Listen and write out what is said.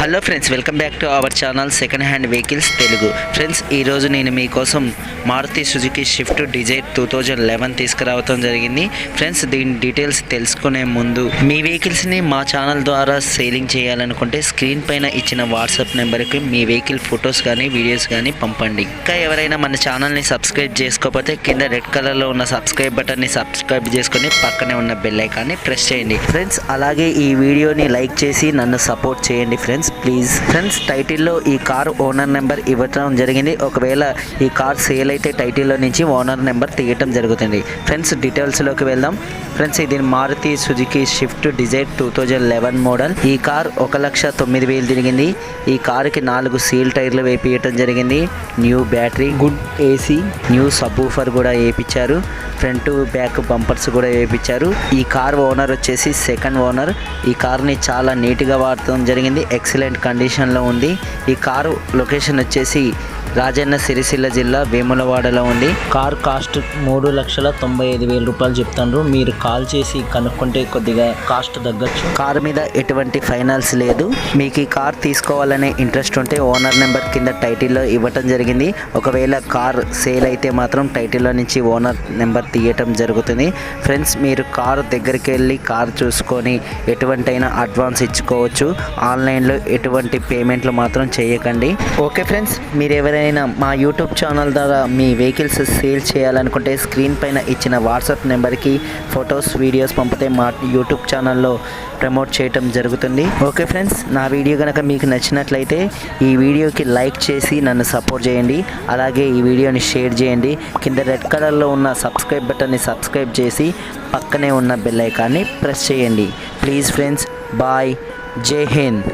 Hello friends, welcome back to our channel second hand vehicles Telugu. Friends, ఈరోజు నేను మీకోసం Maruti Suzuki Swift Dzire 2011 తీసుకురావడం జరిగింది. ఫ్రెండ్స్, దీని డీటెయిల్స్ తెలుసుకునే ముందు మీ వెహికల్స్ని మా ఛానల్ ద్వారా సేలింగ్ చేయాలనుకుంటే స్క్రీన్ పైన ఇచ్చిన వాట్సాప్ నెంబర్కి మీ వెహికల్ ఫొటోస్ కానీ వీడియోస్ కానీ పంపండి. ఇంకా ఎవరైనా మన ఛానల్ని సబ్స్క్రైబ్ చేసుకోకపోతే కింద రెడ్ కలర్లో ఉన్న సబ్స్క్రైబ్ బటన్ని సబ్స్క్రైబ్ చేసుకొని పక్కనే ఉన్న బెల్ ఐకాన్ని ప్రెస్ చేయండి. ఫ్రెండ్స్, అలాగే ఈ వీడియోని లైక్ చేసి నన్ను సపోర్ట్ చేయండి ఫ్రెండ్స్, ప్లీజ్. ఫ్రెండ్స్, టైటిల్లో ఈ కార్ ఓనర్ నెంబర్ ఇవ్వటం జరిగింది. ఒకవేళ ఈ కార్ సేల్ అయితే టైటిల్లో నుంచి ఓనర్ నెంబర్ తీయటం జరుగుతుంది. ఫ్రెండ్స్, డీటెయిల్స్లోకి వెళ్దాం. ఫ్రెండ్స్, ఇది Maruti Suzuki Swift Dzire 2011 model. ఈ కార్ 1,09,000 తిరిగింది. ఈ కారుకి 4 సీల్ టైర్లు వేపియటం జరిగింది. New battery, good AC, new subwoofer కూడా వేయించారు. ఫ్రంట్ బ్యాక్ బంపర్స్ కూడా వేయించారు. ఈ కార్ ఓనర్ వచ్చేసి సెకండ్ ఓనర్. ఈ కార్ని చాలా నీట్గా వాడటం జరిగింది. ఎక్సలెంట్ కండిషన్లో ఉంది. ఈ కారు లొకేషన్ వచ్చేసి రాజన్న సిరిసిల్ల జిల్లా వేములవాడలో ఉంది. కార్ కాస్ట్ 3,95,000 రూపాయలు చెప్తాను. మీరు కాల్ చేసి కనుక్కుంటే కొద్దిగా కాస్ట్ తగ్గచ్చు. కార్ మీద ఎటువంటి ఫైనాన్స్ లేదు. మీకు ఈ కార్ తీసుకోవాలనే ఇంట్రెస్ట్ ఉంటే ఓనర్ నెంబర్ కింద టైటిల్లో ఇవ్వటం జరిగింది. ఒకవేళ కార్ సేల్ అయితే మాత్రం టైటిల్లో నుంచి ఓనర్ నెంబర్ తీయటం జరుగుతుంది. ఫ్రెండ్స్, మీరు కారు దగ్గరికి వెళ్ళి కార్ చూసుకొని ఎటువంటైనా అడ్వాన్స్ ఇచ్చుకోవచ్చు. ఆన్లైన్లో ఎటువంటి పేమెంట్లు మాత్రం చేయకండి. ఓకే ఫ్రెండ్స్, మీరు ఎవరైనా మా యూట్యూబ్ ఛానల్ ద్వారా మీ వెహికల్స్ సేల్ చేయాలనుకుంటే స్క్రీన్ పైన ఇచ్చిన వాట్సాప్ నెంబర్కి ఫొటోస్ వీడియోస్ పంపితే మా యూట్యూబ్ ఛానల్లో ప్రమోట్ చేయటం జరుగుతుంది. ఓకే ఫ్రెండ్స్, నా వీడియో కనుక మీకు నచ్చినట్లయితే ఈ వీడియోకి లైక్ చేసి నన్ను సపోర్ట్ చేయండి. అలాగే ఈ వీడియోని షేర్ చేయండి. కింద రెడ్ కలర్లో ఉన్న సబ్స్క్రైబ్ బటన్ని సబ్స్క్రైబ్ చేసి పక్కనే ఉన్న బెల్ ఐకాన్ని ప్రెస్ చేయండి. ప్లీజ్ ఫ్రెండ్స్, బాయ్, జై హింద్.